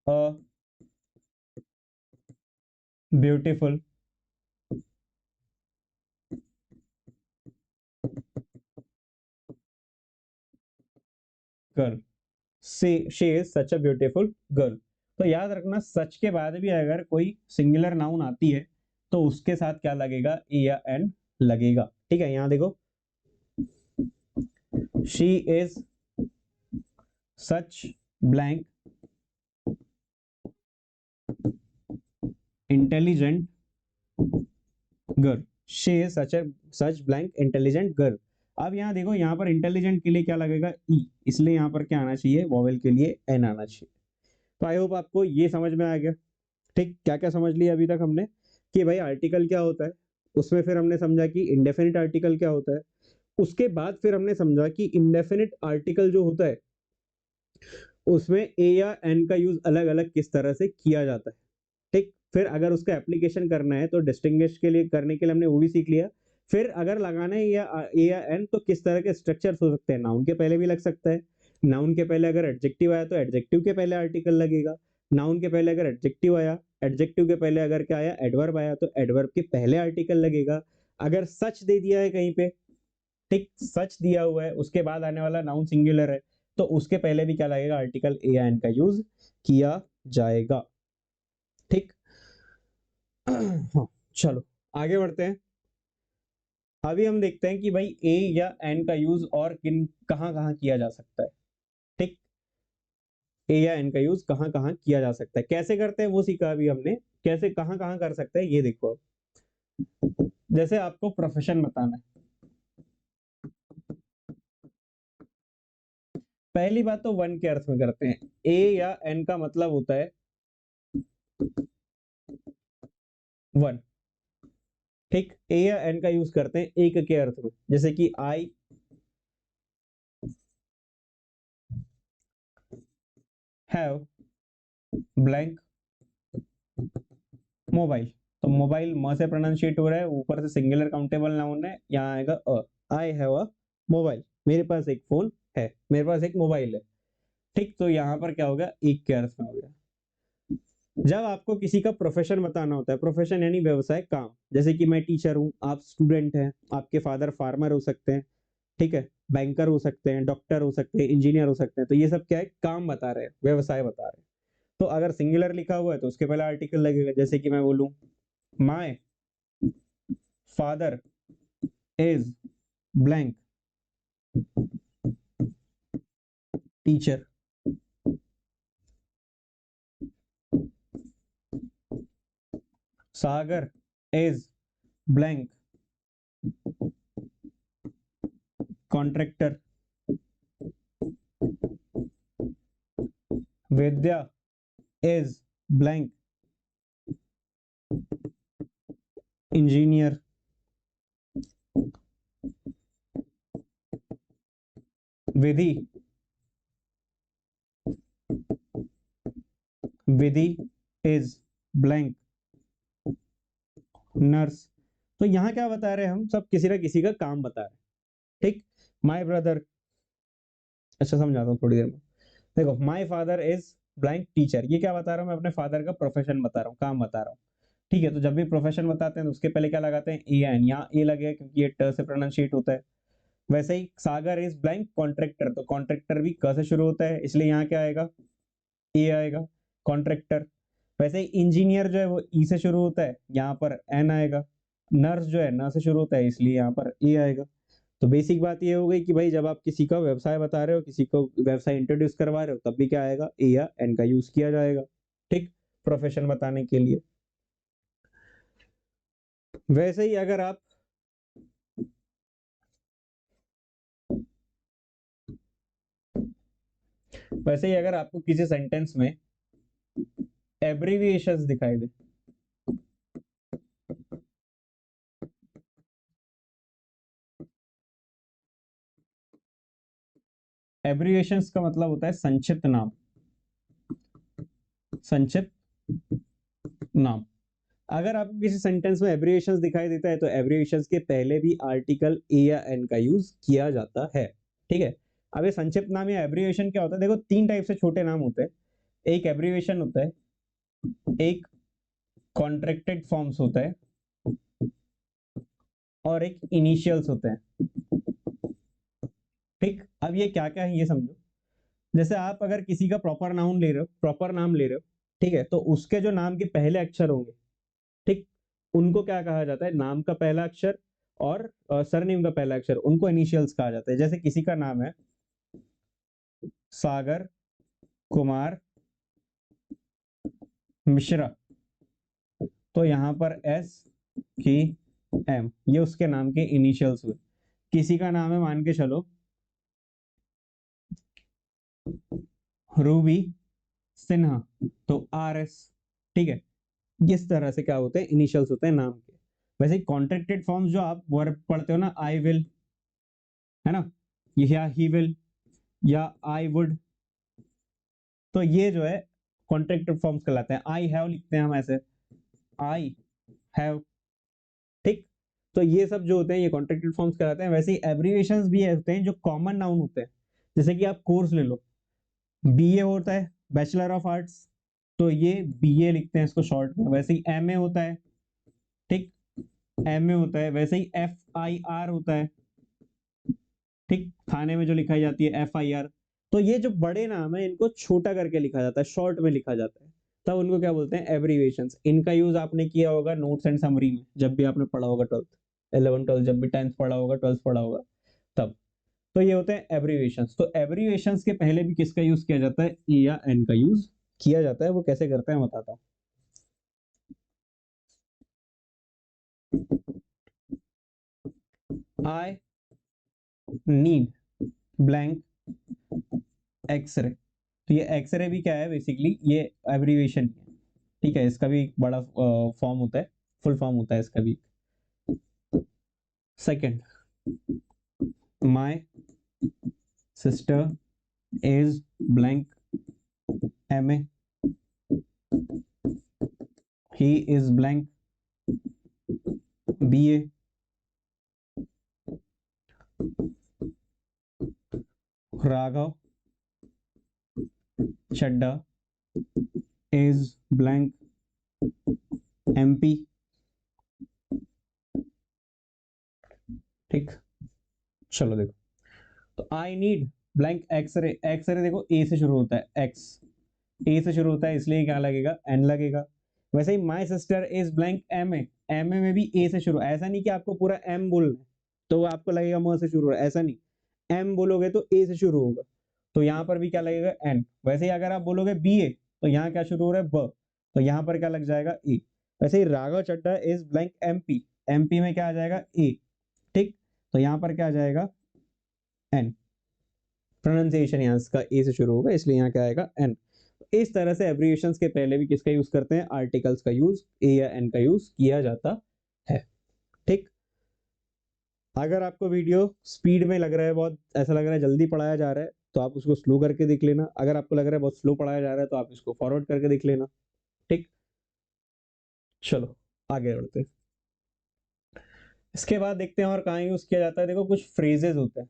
a beautiful girl, she is such a beautiful girl. तो याद रखना सच के बाद भी अगर कोई सिंगुलर नाउन आती है तो उसके साथ क्या लगेगा, ए या एन लगेगा। ठीक है, यहां देखो, she is such blank intelligent girl, she is such blank intelligent girl. अब यहाँ देखो, यहाँ पर इंटेलिजेंट के लिए क्या लगेगा, ई, इसलिए यहाँ पर क्या आना चाहिए, वॉवेल के लिए एन आना चाहिए। तो आई होप आपको ये समझ में आ गया। ठीक, क्या क्या समझ लिया अभी तक हमने कि भाई आर्टिकल क्या होता है, उसमें फिर हमने समझा कि इंडेफिनिट आर्टिकल क्या होता है, उसके बाद फिर हमने समझा कि इंडेफिनिट आर्टिकल जो होता है उसमें ए या एन का यूज अलग अलग किस तरह से किया जाता है। ठीक, फिर अगर उसका एप्लीकेशन करना है तो डिस्टिंग्विश के लिए करने के लिए हमने वो भी सीख लिया। फिर अगर लगाना है या ए या एन तो किस तरह के स्ट्रक्चर्स हो सकते हैं, नाउन के पहले भी लग सकता है, नाउन के पहले अगर एडजेक्टिव आया तो एडजेक्टिव के पहले आर्टिकल लगेगा, नाउन के पहले अगर एडजेक्टिव आया, एडजेक्टिव के पहले अगर क्या आया एडवर्ब आया तो एडवर्ब के पहले आर्टिकल लगेगा। अगर सच दे दिया है कहीं पे, ठीक सच दिया हुआ है, उसके बाद आने वाला नाउन सिंगुलर है तो उसके पहले भी क्या लगेगा, आर्टिकल ए या एन का यूज किया जाएगा। ठीक हाँ, चलो आगे बढ़ते हैं। अभी हम देखते हैं कि भाई ए या एन का यूज और किन कहां कहां किया जा सकता है। ठीक, ए या एन का यूज कहां कहां किया जा सकता है, कैसे करते हैं वो सीखा अभी हमने, कैसे कहां कहां कर सकते हैं ये देखो। अब जैसे आपको प्रोफेशन बताना है, पहली बात तो वन के अर्थ में करते हैं, ए या एन का मतलब होता है वन। ठीक, ए या एन का यूज करते हैं एक के अर्थ में, जैसे कि आई हैव ब्लैंक मोबाइल। तो मोबाइल म से प्रोनाउंशिएट हो रहा है, ऊपर से सिंगुलर काउंटेबल नाउन है, यहाँ आएगा अ, आई हैव अ मोबाइल, मेरे पास एक फोन है, मेरे पास एक मोबाइल है। ठीक, तो यहाँ पर क्या होगा, एक के अर्थ में हो गया। जब आपको किसी का प्रोफेशन बताना होता है, प्रोफेशन यानी व्यवसाय, काम, जैसे कि मैं टीचर हूँ, आप स्टूडेंट हैं, आपके फादर फार्मर हो सकते हैं, ठीक है, बैंकर हो सकते हैं, डॉक्टर हो सकते हैं, इंजीनियर हो सकते हैं, तो ये सब क्या है, काम बता रहे हैं, व्यवसाय बता रहे हैं। तो अगर सिंगुलर लिखा हुआ है तो उसके पहले आर्टिकल लगेगा, जैसे कि मैं बोलूं my father is blank teacher, Sagar is blank contractor, Vidya is blank engineer, Vidhi Vidhi is blank nurse. तो यहाँ क्या बता रहे हैं, हम सब किसी ना किसी का काम बता रहे हैं। ठीक, माय ब्रदर, अच्छा समझाता हूँ थोड़ी देर में। देखो, my father is blank teacher, ये क्या बता रहा हूँ, मैं अपने फादर का प्रोफेशन बता रहा हूँ, काम बता रहा हूँ। ठीक है, तो जब भी प्रोफेशन बताते हैं तो उसके पहले क्या लगाते हैं, ए एन, यहाँ ए लगेगा क्योंकि ये ट से प्रोनाउंशिएट होता है। वैसे ही सागर इज ब्लैंक कॉन्ट्रैक्टर, तो कॉन्ट्रैक्टर भी क से शुरू होता है, इसलिए यहाँ क्या आएगा, ए आएगा, कॉन्ट्रैक्टर। वैसे ही इंजीनियर जो है वो ई से शुरू होता है, यहाँ पर एन आएगा। नर्स जो है न से शुरू होता है, इसलिए यहाँ पर ए आएगा। तो बेसिक बात ये हो गई कि भाई जब आप किसी का व्यवसाय बता रहे हो, किसी को व्यवसाय इंट्रोड्यूस करवा रहे हो, तब भी क्या आएगा, ए या एन का यूज किया जाएगा। ठीक, प्रोफेशन बताने के लिए। वैसे ही अगर आप आपको किसी सेंटेंस में एब्रीविएशंस दिखाई दे, एब्रीविएशंस का मतलब होता है संक्षिप्त नाम, संक्षिप्त नाम। अगर आपको किसी सेंटेंस में एब्रीविएशंस दिखाई देता है, तो एब्रीविएशंस के पहले भी आर्टिकल ए या एन का यूज किया जाता है। ठीक है, अब ये संक्षिप्त नाम या एब्रीविएशन क्या होता है, देखो तीन टाइप से छोटे नाम होते हैं। एक एब्रीविएशन होता है, एक कॉन्ट्रैक्टेड फॉर्म्स होता है, और एक इनिशियल्स होते हैं। ठीक, अब ये क्या क्या है ये समझो। जैसे आप अगर किसी का प्रॉपर नाउन ले रहे हो, प्रॉपर नाम ले रहे हो, ठीक है, तो उसके जो नाम के पहले अक्षर होंगे, ठीक, उनको क्या कहा जाता है, नाम का पहला अक्षर और सरनेम का पहला अक्षर, उनको इनिशियल्स कहा जाता है। जैसे किसी का नाम है सागर कुमार मिश्रा, तो यहाँ पर एस की एम, ये उसके नाम के इनिशियल्स हुए। किसी का नाम है मान के चलो रूबी सिन्हा, तो आर एस। ठीक है, किस तरह से क्या होते हैं, इनिशियल्स होते हैं नाम के। वैसे कॉन्ट्रैक्टेड फॉर्म्स जो आप वर्ब पढ़ते हो ना, आई विल, है ना, या ही विल, या आई वुड, तो ये जो है कॉन्ट्रैक्टेड फॉर्म्स कहलाते हैं। आई हैव लिखते हैं हम ऐसे, आई हैव। ठीक, तो ये सब जो होते हैं ये कॉन्ट्रैक्टेड फॉर्म्स कहलाते हैं। वैसे ही एब्रीविएशंस भी होते हैं जो कॉमन नाउन होते हैं। जैसे कि आप कोर्स ले लो, बीए होता है बैचलर ऑफ आर्ट्स, तो ये बीए लिखते हैं इसको शॉर्ट में। वैसे ही एमए होता है, ठीक, एमए होता है। वैसे ही एफ आई आर होता है, ठीक, थाने में जो लिखाई जाती है एफ आई आर। तो ये जो बड़े नाम है इनको छोटा करके लिखा जाता है, शॉर्ट में लिखा जाता है, तब उनको क्या बोलते हैं, एब्रीविएशंस। इनका यूज आपने किया होगा नोट्स एंड समरी में, जब भी आपने पढ़ा होगा 12th 11 12, जब भी 10th पढ़ा होगा, 12th पढ़ा होगा तब। तो ये होते हैं एब्रीविएशंस। तो एब्रीविएशंस के पहले भी किसका यूज किया जाता है, ई या एन का यूज किया जाता है। वो कैसे करते हैं बताता हूँ। आई नीड ब्लैंक एक्सरे, तो ये एक्सरे भी क्या है, बेसिकली ये एब्रीविएशन है। ठीक है, इसका भी एक बड़ा फॉर्म होता है, फुल फॉर्म होता है इसका भी। Second, my sister is blank MA, he is blank BA, Raghav Chadha is blank MP. ठीक, चलो देखो, तो I need blank x ray, x ray देखो ए से शुरू होता है, एक्स ए से शुरू होता है, इसलिए क्या लगेगा, एन लगेगा। वैसे ही my sister is blank M A, M A में भी ए से शुरू, ऐसा नहीं कि आपको पूरा एम बोलना है तो आपको लगेगा म से शुरू हो रहा है, ऐसा नहीं, एम बोलोगे तो ए से शुरू होगा, तो यहाँ पर भी क्या लगेगा, एन। वैसे ही अगर आप बोलोगे बी ए, तो यहाँ क्या शुरू हो रहा है, ब, तो यहाँ पर क्या लग जाएगा, ए। वैसे ही Raghav Chadha is blank MP, MP में क्या आ जाएगा, ए। ठीक, तो यहाँ पर क्या आ जाएगा, एन। प्रोनाउंसिएशन यहाँ इसका ए से शुरू होगा, इसलिए यहाँ क्या आएगा, एन। इस तरह से एब्रिविएशंस के पहले भी किसका यूज करते हैं, आर्टिकल्स का यूज, ए या एन का यूज किया जाता है। ठीक, अगर आपको वीडियो स्पीड में लग रहा है, बहुत ऐसा लग रहा है जल्दी पढ़ाया जा रहा है, तो आप उसको स्लो करके देख लेना। अगर आपको लग रहा है बहुत स्लो पढ़ाया जा रहा है, तो आप इसको फॉरवर्ड करके देख लेना। ठीक, चलो आगे बढ़ते हैं। इसके बाद देखते हैं और कहाँ यूज किया जाता है। देखो कुछ फ्रेजेस होते हैं,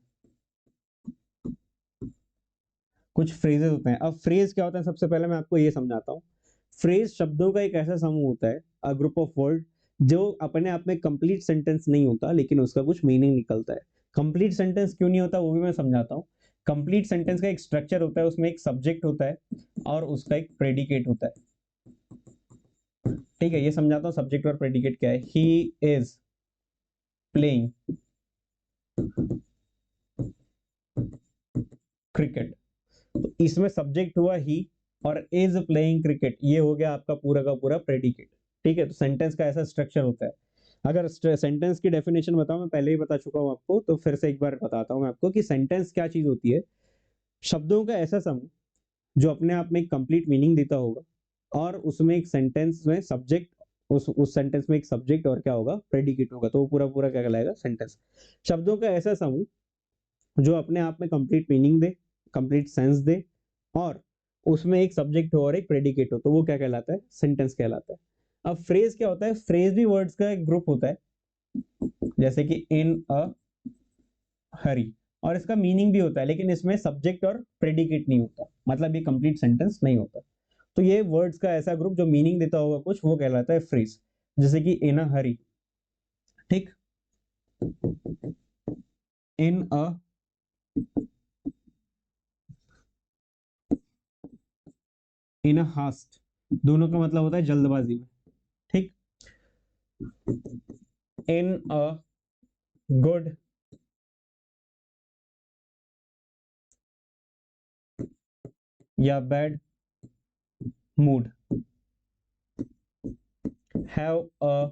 कुछ फ्रेजेस होते हैं। अब फ्रेज क्या होता है, सबसे पहले मैं आपको ये समझाता हूँ। फ्रेज शब्दों का एक ऐसा समूह होता है, अ ग्रुप ऑफ वर्ड, जो अपने आप में कंप्लीट सेंटेंस नहीं होता, लेकिन उसका कुछ मीनिंग निकलता है। कंप्लीट सेंटेंस क्यों नहीं होता वो भी मैं समझाता हूँ। कंप्लीट सेंटेंस का एक स्ट्रक्चर होता है, उसमें एक सब्जेक्ट होता है और उसका एक प्रेडिकेट होता है। ठीक है, ये समझाता हूँ सब्जेक्ट और प्रेडिकेट क्या है। ही इज प्लेइंग क्रिकेट, तो इसमें सब्जेक्ट हुआ ही और इज प्लेइंग क्रिकेट, ये हो गया आपका पूरा का पूरा प्रेडिकेट। ठीक है, तो सेंटेंस का ऐसा स्ट्रक्चर होता है। अगर सेंटेंस की डेफिनेशन बताऊं, मैं पहले ही बता चुका हूं आपको, तो फिर से एक बार बताता हूं मैं आपको कि सेंटेंस क्या चीज होती है। शब्दों का ऐसा समूह जो अपने आप में एक कंप्लीट मीनिंग देता होगा और उसमें एक सेंटेंस में सब्जेक्ट, उस सेंटेंस में एक सब्जेक्ट और क्या होगा, प्रेडिकेट होगा, तो वो पूरा पूरा क्या कहलाएगा, सेंटेंस। शब्दों का ऐसा समूह जो अपने आप में complete meaning they, complete sense they और उसमें एक सब्जेक्ट हो और एक प्रेडिकेट हो, तो वो क्या कहलाता है, सेंटेंस कहलाता है। अब फ्रेज क्या होता है, फ्रेज भी वर्ड्स का एक ग्रुप होता है, जैसे कि इन अ हरी, और इसका मीनिंग भी होता है, लेकिन इसमें सब्जेक्ट और प्रेडिकेट नहीं होता, मतलब ये कंप्लीट सेंटेंस नहीं होता। तो ये वर्ड्स का ऐसा ग्रुप जो मीनिंग देता होगा कुछ, वो कहलाता है फ्रेज। जैसे कि इन अ हरी, ठीक, in a, in a hast, दोनों का मतलब होता है जल्दबाजी में। ठीक, इन अ गुड या bad mood, have a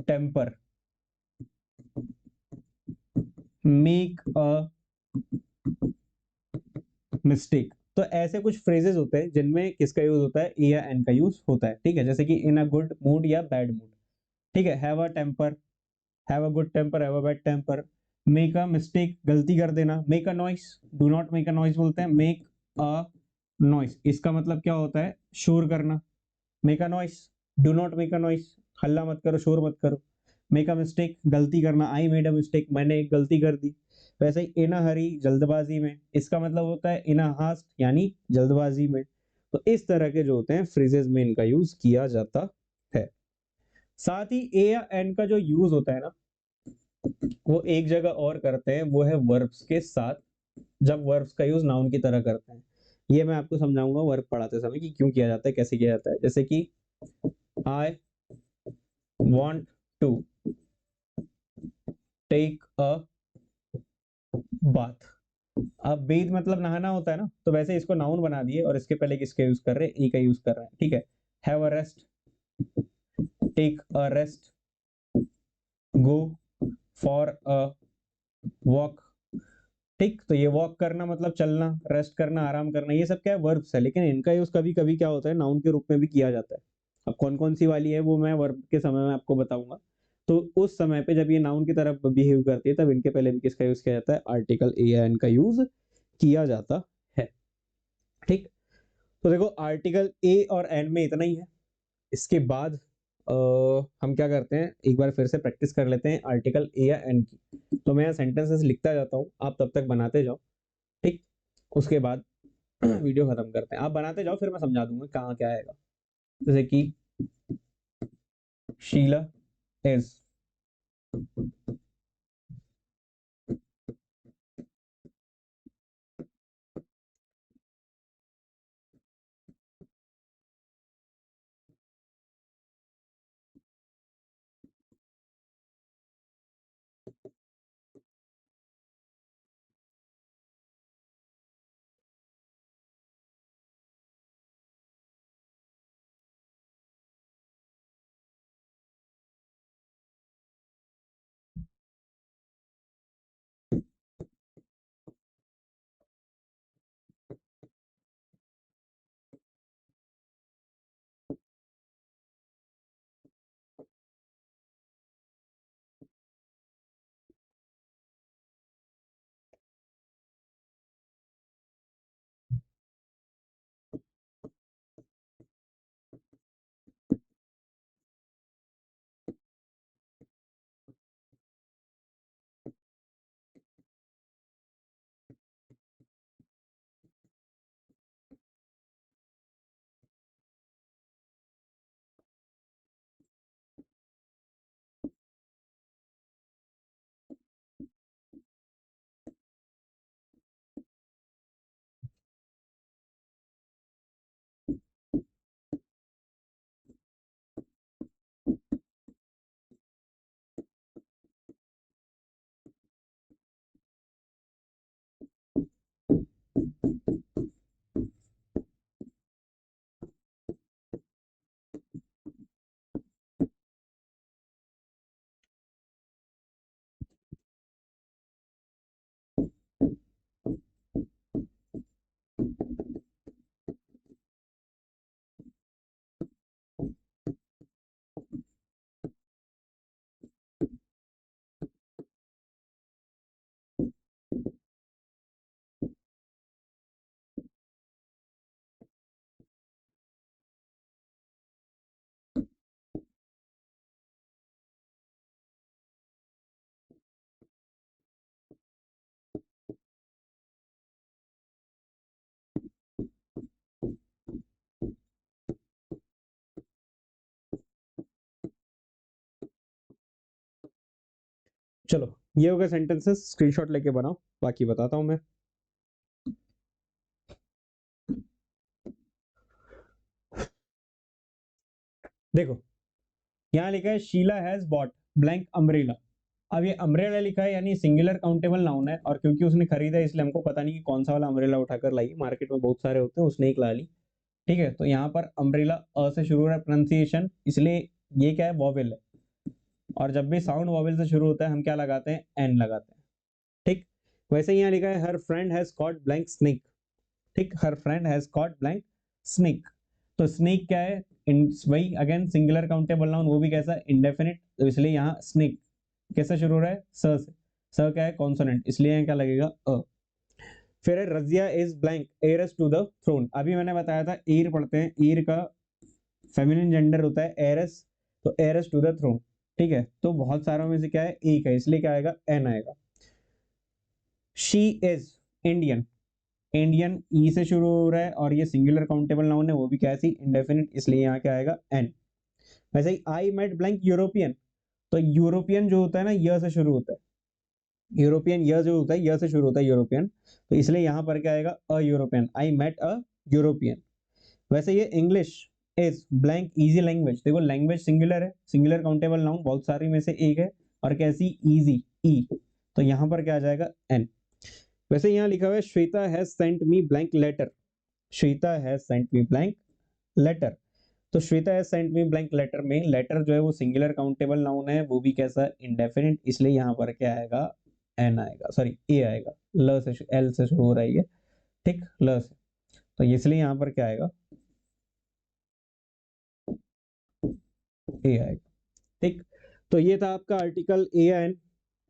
temper, make a mistake. तो ऐसे कुछ फ्रेजेस होते हैं जिनमें किसका यूज होता है, ए या एन का यूज होता है। ठीक है, जैसे कि इन अ गुड मूड या बैड मूड। ठीक है, have a temper, have a good temper, have a bad temper. Make a mistake, गलती कर देना। Make a noise, do not make a noise बोलते हैं, मेक अ नॉइस, इसका मतलब क्या होता है, शोर करना। Make a noise, do not make a noise, हल्ला मत करो, शोर मत करो। मेक अ मिस्टेक, गलती करना, आई मेड अ मिस्टेक, मैंने एक गलती कर दी। वैसे ही इन अ हरी, जल्दबाजी में, इसका मतलब होता है इन अ हास्ट, यानी जल्दबाजी में। तो इस तरह के जो होते हैं फ्रेजेस में इनका यूज किया जाता है। साथ ही ए या एन का जो यूज होता है ना, वो एक जगह और करते हैं, वो है वर्ब्स के साथ, जब वर्ब्स का यूज नाउन की तरह करते हैं। ये मैं आपको समझाऊंगा वर्ब पढ़ाते समय कि क्यों किया जाता है, कैसे किया जाता है। जैसे कि आई want to take a bath। अब बेद मतलब नहाना होता है ना, तो वैसे इसको नाउन बना दिए और इसके पहले किसका यूज कर रहे हैं, ए का यूज कर रहे हैं। ठीक है, have a rest, take a rest, go for a walk. ठीक, तो ये वॉक करना मतलब चलना, रेस्ट करना आराम करना, ये सब क्या है, वर्ब्स है, लेकिन इनका यूज कभी कभी क्या होता है, नाउन के रूप में भी किया जाता है। अब कौन कौन सी वाली है वो मैं वर्ब के समय में आपको बताऊंगा। तो उस समय पे जब ये नाउन की तरफ बिहेव करती है, तब इनके पहले भी किसका यूज किया जाता है, आर्टिकल ए या एन का यूज किया जाता है। ठीक, तो देखो आर्टिकल ए और एन में इतना ही है। इसके बाद हम क्या करते हैं, एक बार फिर से प्रैक्टिस कर लेते हैं आर्टिकल ए या एन की। तो मैं सेंटेंसेस लिखता जाता हूँ, आप तब तक बनाते जाओ। ठीक, उसके बाद वीडियो खत्म करते हैं, आप बनाते जाओ, फिर मैं समझा दूंगा कहाँ क्या आएगा। जैसे कि शीला इज, चलो ये हो गए सेंटेंसेस, स्क्रीनशॉट लेके बनाओ, बाकी बताता हूं मैं। देखो यहाँ लिखा है Sheela has bought blank umbrella. अब ये अम्ब्रेला लिखा है यानी सिंगुलर काउंटेबल नाउन है, और क्योंकि उसने खरीदा इसलिए हमको पता नहीं कि कौन सा वाला अम्ब्रेला उठाकर लाई, मार्केट में बहुत सारे होते हैं, उसने एक ला ली। ठीक है, तो यहाँ पर अम्ब्रेला अ से शुरू हो रहा है प्रोनाउंसिएशन, इसलिए ये क्या है, वॉवेल है, और जब भी साउंड वॉवेल से शुरू होता है हम क्या लगाते हैं, एन लगाते हैं। ठीक, वैसे यहाँ लिखा है her friend has caught blank snake. ठीक, her friend has caught blank snake. तो स्नेक क्या है, वही अगेन सिंगुलर काउंटेबल नाउन, वो भी कैसा, इंडेफिनिट, तो इसलिए यहाँ स्नेक कैसे शुरू हो रहा है, स से। स क्या है, कॉन्सोनेंट, इसलिए यहाँ क्या लगेगा, अ। फिर है Razia is blank heiress to the throne. अभी मैंने बताया था ईर पढ़ते हैं, ईर का फेमिनिन जेंडर होता है एरस, तो एरस टू द थ्रोन। ठीक है, तो बहुत सारों में से क्या है, एक है, इसलिए क्या आएगा, एन आएगा। शी इज इंडियन, इंडियन ई से शुरू हो रहा है, और ये सिंगुलर काउंटेबल नाउन है, वो भी क्या है, इंडेफिनिट, इसलिए यहाँ क्या आएगा, एन। वैसे ही आई मेट ब्लैंक यूरोपियन, तो यूरोपियन जो होता है ना, य से शुरू होता है, यूरोपियन य जो होता है, य से शुरू होता है यूरोपियन, तो इसलिए यहाँ पर क्या आएगा, a European, I met a European. वैसे ये English is blank easy language, देखो लैंग्वेज सिंगुलर है, सिंगुलर काउंटेबल नाउन बहुत सारी में से एक है, और कैसी, इजी, ई, तो यहाँ पर क्या आ जाएगा, एन। वैसे यहाँ लिखा हुआ है Shweta has sent me blank letter, Shweta has sent me blank letter, तो Shweta has sent me blank letter में लेटर जो है वो सिंगुलर काउंटेबल नाउन है, वो भी कैसा, इंडेफिनिट, इसलिए यहाँ पर क्या आएगा, एन आएगा, सॉरी ए आएगा, ल से एल से शुरू हो रहा है ये। ठीक, ल से, तो इसलिए यहाँ पर क्या आएगा, ए आएगा। ठीक, तो ये था आपका article A N,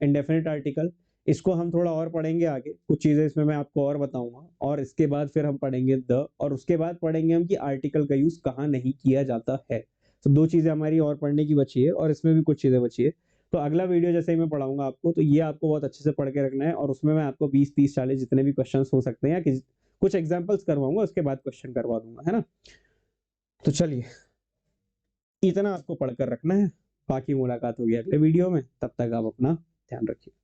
indefinite article. इसको हम थोड़ा और पढ़ेंगे आगे, कुछ चीजें इसमें मैं आपको और बताऊंगा, और इसके बाद फिर हम पढ़ेंगे द, और उसके बाद पढ़ेंगे हम कि आर्टिकल का यूज कहाँ नहीं किया जाता है। तो दो चीजें हमारी और पढ़ने की बची है, और इसमें भी कुछ चीजें बची है। तो अगला वीडियो जैसे ही मैं पढ़ाऊंगा आपको, तो ये आपको बहुत अच्छे से पढ़ के रखना है, और उसमें मैं आपको 20 30 40 जितने भी क्वेश्चन हो सकते हैं, या कुछ एग्जाम्पल्स करवाऊंगा, उसके बाद क्वेश्चन करवा दूंगा, है ना। तो चलिए, इतना आपको पढ़कर रखना है, बाकी मुलाकात होगी अगले वीडियो में, तब तक आप अपना ध्यान रखिए।